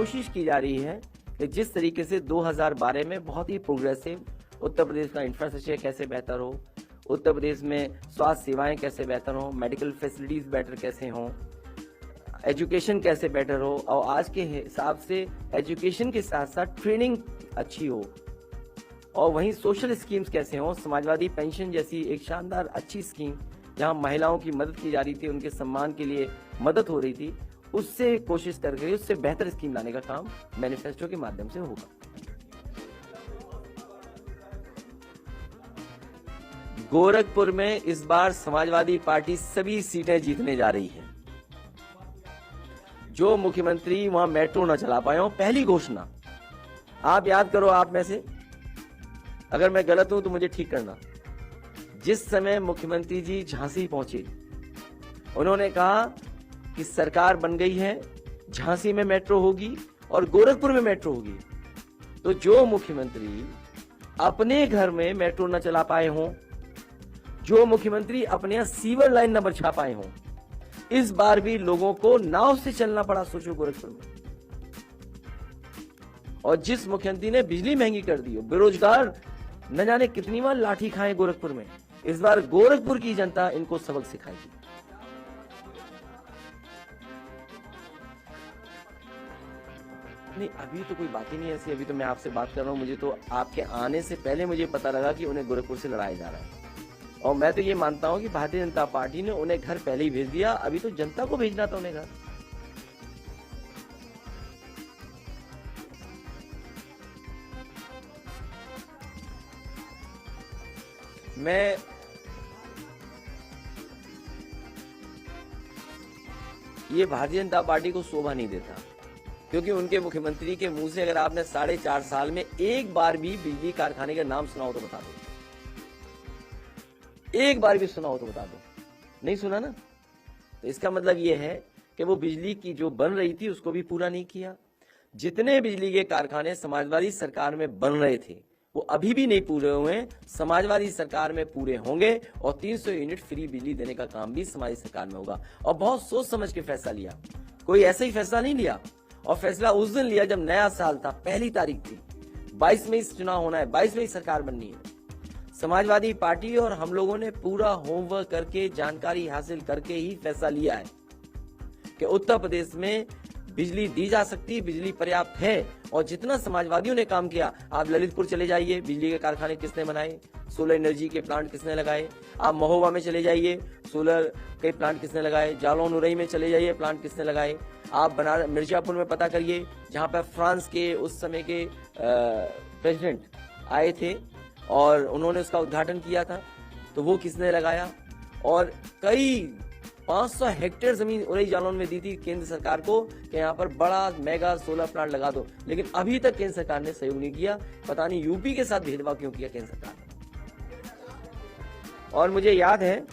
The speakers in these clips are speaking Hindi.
कोशिश की जा रही है कि जिस तरीके से 2012 में बहुत ही प्रोग्रेसिव उत्तर प्रदेश का इंफ्रास्ट्रक्चर कैसे बेहतर हो, उत्तर प्रदेश में स्वास्थ्य सेवाएं कैसे बेहतर हो, मेडिकल फैसिलिटीज बेटर कैसे हों, एजुकेशन कैसे बेटर हो, और आज के हिसाब से एजुकेशन के साथ साथ ट्रेनिंग अच्छी हो, और वहीं सोशल स्कीम्स कैसे हों, समाजवादी पेंशन जैसी एक शानदार अच्छी स्कीम जहां महिलाओं की मदद की जा रही थी, उनके सम्मान के लिए मदद हो रही थी, उससे कोशिश करके उससे बेहतर स्कीम लाने का काम मैनिफेस्टो के माध्यम से होगा। गोरखपुर में इस बार समाजवादी पार्टी सभी सीटें जीतने जा रही है। जो मुख्यमंत्री वहां मेट्रो न चला पाए हो, पहली घोषणा आप याद करो, आप में से अगर मैं गलत हूं तो मुझे ठीक करना। जिस समय मुख्यमंत्री जी झांसी पहुंचे, उन्होंने कहा कि सरकार बन गई है, झांसी में मेट्रो होगी और गोरखपुर में मेट्रो होगी। तो जो मुख्यमंत्री अपने घर में मेट्रो न चला पाए हों, जो मुख्यमंत्री अपने यहां सीवर लाइन न बिछा पाए हों, इस बार भी लोगों को नाव से चलना पड़ा, सोचो गोरखपुर में। और जिस मुख्यमंत्री ने बिजली महंगी कर दी हो, बेरोजगार न जाने कितनी बार लाठी खाए गोरखपुर में, इस बार गोरखपुर की जनता इनको सबक सिखाएगी। नहीं, अभी तो कोई बात ही नहीं ऐसी, अभी तो मैं आपसे बात कर रहा हूं। मुझे तो आपके आने से पहले मुझे पता लगा कि उन्हें गोरखपुर से लड़ाया जा रहा है, और मैं तो ये मानता हूं कि भारतीय जनता पार्टी ने उन्हें घर पहले ही भेज दिया। अभी तो जनता को भेजना था उन्हें घर। मैं ये भारतीय जनता पार्टी को शोभा नहीं देता, क्योंकि उनके मुख्यमंत्री के मुंह से अगर आपने 4.5 साल में एक बार भी बिजली कारखाने का नाम सुना हो तो बता दो, एक बार भी सुना हो तो बता दो। नहीं सुना ना, तो इसका मतलब यह है कि वो बिजली की जो बन रही थी उसको भी पूरा नहीं किया। जितने बिजली के कारखाने समाजवादी सरकार में बन रहे थे वो अभी भी नहीं पूरे हुए हैं, समाजवादी सरकार में पूरे होंगे, और 300 यूनिट फ्री बिजली देने का काम भी समाजवादी सरकार में होगा। और बहुत सोच समझ के फैसला लिया, कोई ऐसा ही फैसला नहीं लिया। और फैसला उस दिन लिया जब नया साल था, पहली तारीख थी, 22 में चुनाव होना है, 22 में सरकार बननी है। समाजवादी पार्टी और हम लोगों ने पूरा होमवर्क करके, जानकारी हासिल करके ही फैसला लिया है कि उत्तर प्रदेश में बिजली दी जा सकती है, बिजली पर्याप्त है। और जितना समाजवादियों ने काम किया, आप ललितपुर चले जाइए, बिजली के कारखाने किसने बनाए, सोलर एनर्जी के प्लांट किसने लगाए। आप महोबा में चले जाइए, सोलर के प्लांट किसने लगाए। जालौन उरई में चले जाइए, प्लांट किसने लगाए। आप बनारस मिर्जापुर में पता करिए, जहां पर फ्रांस के उस समय के प्रेसिडेंट आए थे और उन्होंने उसका उद्घाटन किया था, तो वो किसने लगाया। और कई 500 हेक्टेयर जमीन उरई जालौन में दी थी केंद्र सरकार को कि यहाँ पर बड़ा मेगा सोलर प्लांट लगा दो, लेकिन अभी तक केंद्र सरकार ने सहयोग नहीं किया। पता नहीं यूपी के साथ भेदभाव क्यों किया केंद्र सरकार ने। और मुझे याद है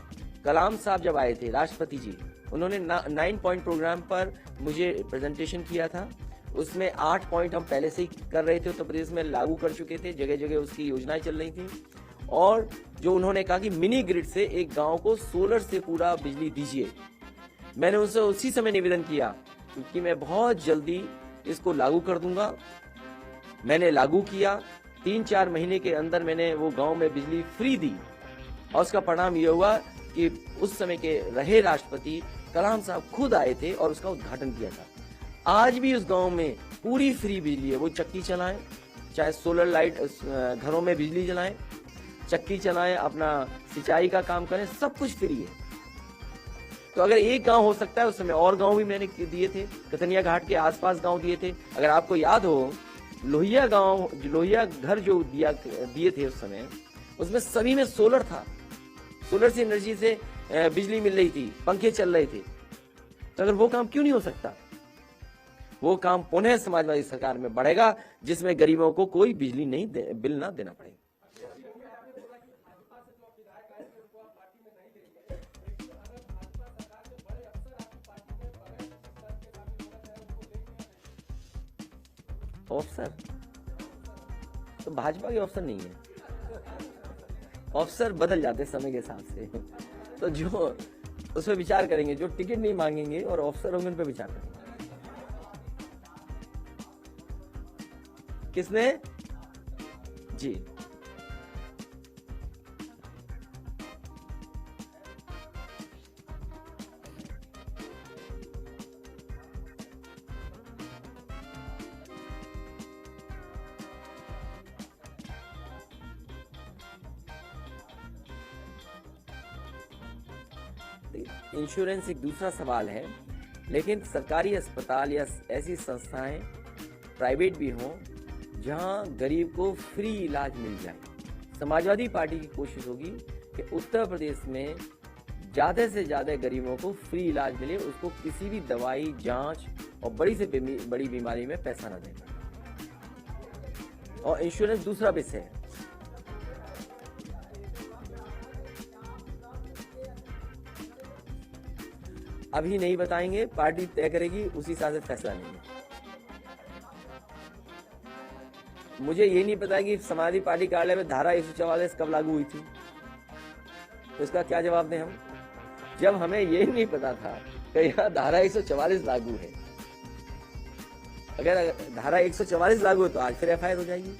कलाम साहब जब आए थे, राष्ट्रपति जी, उन्होंने 9 पॉइंट प्रोग्राम पर मुझे प्रेजेंटेशन किया था। उसमें 8 पॉइंट हम पहले से ही कर रहे थे, उत्तर प्रदेश में लागू कर चुके थे, जगह जगह उसकी योजनाएं चल रही थी। और जो उन्होंने कहा कि मिनी ग्रिड से एक गांव को सोलर से पूरा बिजली दीजिए, मैंने उनसे उसी समय निवेदन किया, क्योंकि मैं बहुत जल्दी इसको लागू कर दूंगा। मैंने लागू किया, 3-4 महीने के अंदर मैंने वो गांव में बिजली फ्री दी, और उसका परिणाम ये हुआ कि उस समय के रहे राष्ट्रपति कलाम साहब खुद आए थे और उसका उद्घाटन किया था। आज भी उस गांव में पूरी फ्री बिजली है। वो चक्की चलाएं, चाहे सोलर लाइट घरों में बिजली जलाएं, चक्की चलाएं, अपना सिंचाई का काम करें, सब कुछ फ्री है। तो अगर एक गांव हो सकता है, उस समय और गांव भी मैंने दिए थे, कतनिया घाट के आसपास गांव दिए थे। अगर आपको याद हो, लोहिया गांव, लोहिया घर जो दिए थे उस समय, उसमें सभी में सोलर था, सोलर से एनर्जी से बिजली मिल रही थी, पंखे चल रहे थे। तो अगर वो काम क्यों नहीं हो सकता? वो काम पुनः समाजवादी सरकार में बढ़ेगा, जिसमें गरीबों को कोई बिजली नहीं बिल ना देना पड़ेगा। ऑफिसर तो भाजपा के ऑफिसर नहीं है, ऑफिसर बदल जाते समय के हिसाब से। तो जो उस पर विचार करेंगे, जो टिकट नहीं मांगेंगे और ऑफिसर होंगे, उन पर विचार करेंगे। किसने? जी, इंश्योरेंस एक दूसरा सवाल है, लेकिन सरकारी अस्पताल या ऐसी संस्थाएं प्राइवेट भी हों जहां गरीब को फ्री इलाज मिल जाए। समाजवादी पार्टी की कोशिश होगी कि उत्तर प्रदेश में ज़्यादा से ज़्यादा गरीबों को फ्री इलाज मिले, उसको किसी भी दवाई, जांच और बड़ी से बड़ी बीमारी में पैसा न देना। और इंश्योरेंस दूसरा विषय है। अभी नहीं बताएंगे, पार्टी तय करेगी, उसी हिसाब से फैसला लेंगे। मुझे ये नहीं पता कि समाजवादी पार्टी कार्यालय में धारा 144 कब लागू हुई थी, तो इसका क्या जवाब दें हम, जब हमें ये नहीं पता था कि यहाँ धारा 144 लागू है। अगर धारा 144 लागू है तो आज फिर FIR हो जाएगी।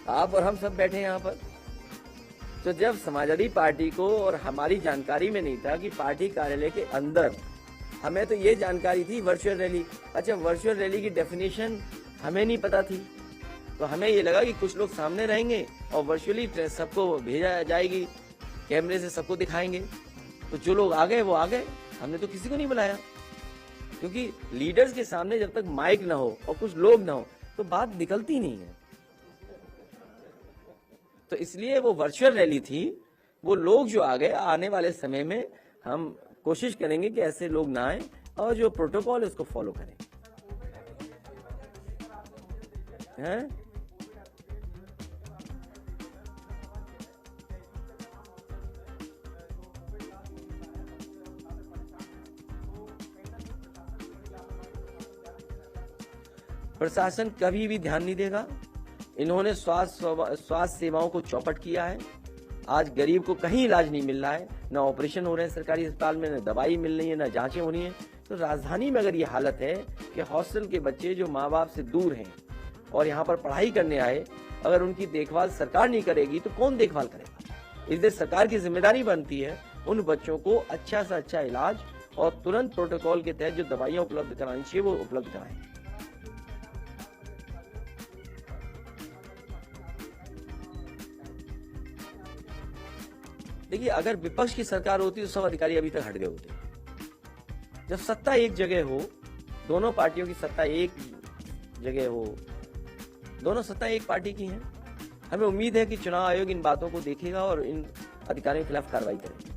आप और हम सब बैठे हैं यहाँ पर। तो जब समाजवादी पार्टी को और हमारी जानकारी में नहीं था कि पार्टी कार्यालय के अंदर, हमें तो ये जानकारी थी वर्चुअल रैली। अच्छा, वर्चुअल रैली की डेफिनेशन हमें नहीं पता थी, तो हमें ये लगा कि कुछ लोग सामने रहेंगे और वर्चुअली सबको भेजा जाएगी, कैमरे से सबको दिखाएंगे। तो जो लोग आ गए वो आ गए, हमने तो किसी को नहीं बुलाया, क्योंकि लीडर्स के सामने जब तक माइक ना हो और कुछ लोग ना हो तो बात निकलती नहीं है। तो इसलिए वो वर्चुअल रैली थी। वो लोग जो आ गए, आने वाले समय में हम कोशिश करेंगे कि ऐसे लोग ना आए और जो प्रोटोकॉल है उसको फॉलो करें। हैं? प्रशासन कभी भी ध्यान नहीं देगा। इन्होंने स्वास्थ्य सेवाओं को चौपट किया है। आज गरीब को कहीं इलाज नहीं मिल रहा है, ना ऑपरेशन हो रहे हैं सरकारी अस्पताल में, ना दवाई मिल रही है, ना जांचें हो रही हैं। तो राजधानी में अगर ये हालत है कि हॉस्टल के बच्चे जो माँ बाप से दूर हैं और यहाँ पर पढ़ाई करने आए, अगर उनकी देखभाल सरकार नहीं करेगी तो कौन देखभाल करेगा? इसलिए सरकार की जिम्मेदारी बनती है उन बच्चों को अच्छा से अच्छा इलाज और तुरंत प्रोटोकॉल के तहत जो दवाइयाँ उपलब्ध करानी चाहिए वो उपलब्ध कराएं। देखिए, अगर विपक्ष की सरकार होती तो सब अधिकारी अभी तक हट गए होते। जब सत्ता एक जगह हो, दोनों पार्टियों की सत्ता एक जगह हो, दोनों सत्ता एक पार्टी की हैं, हमें उम्मीद है कि चुनाव आयोग इन बातों को देखेगा और इन अधिकारियों के खिलाफ कार्रवाई करेगा।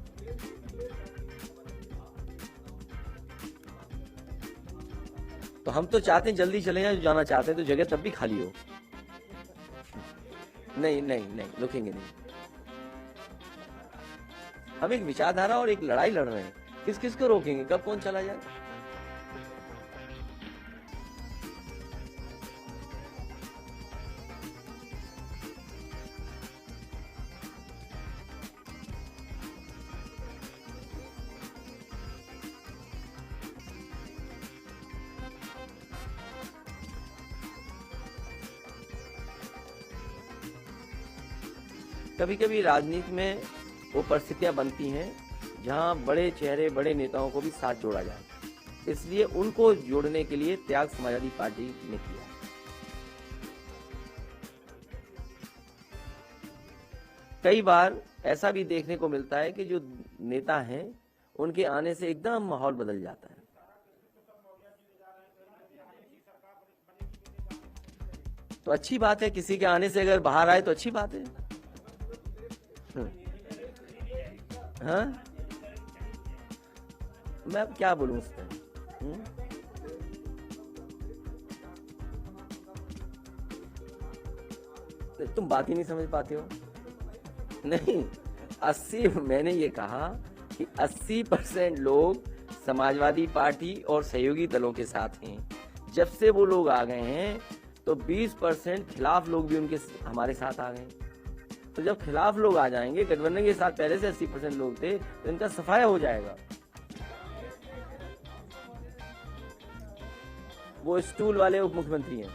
तो हम तो चाहते हैं जल्दी चले जाएं, जो जाना चाहते हैं, तो जगह तब भी खाली हो। नहीं नहीं नहीं, रुकेंगे नहीं। हम एक विचारधारा और एक लड़ाई लड़ रहे हैं, किस किस को रोकेंगे, कब कौन चला जाए। कभी कभी राजनीति में वो परिस्थितियां बनती हैं जहां बड़े चेहरे, बड़े नेताओं को भी साथ जोड़ा जाए, इसलिए उनको जोड़ने के लिए त्याग समाजवादी पार्टी ने किया। कई बार ऐसा भी देखने को मिलता है कि जो नेता हैं उनके आने से एकदम माहौल बदल जाता है। तो अच्छी बात है, किसी के आने से अगर बाहर आए तो अच्छी बात है। हाँ, मैं अब क्या बोलूं उस पर। तुम बात ही नहीं समझ पाते हो। नहीं, 80, मैंने ये कहा कि 80% लोग समाजवादी पार्टी और सहयोगी दलों के साथ हैं। जब से वो लोग आ गए हैं तो 20% खिलाफ लोग भी उनके हमारे साथ आ गए। तो जब खिलाफ लोग आ जाएंगे, गठबंधन के साथ पहले से 80% लोग थे, तो इनका सफाया हो जाएगा। वो स्टूल वाले उप मुख्यमंत्री हैं।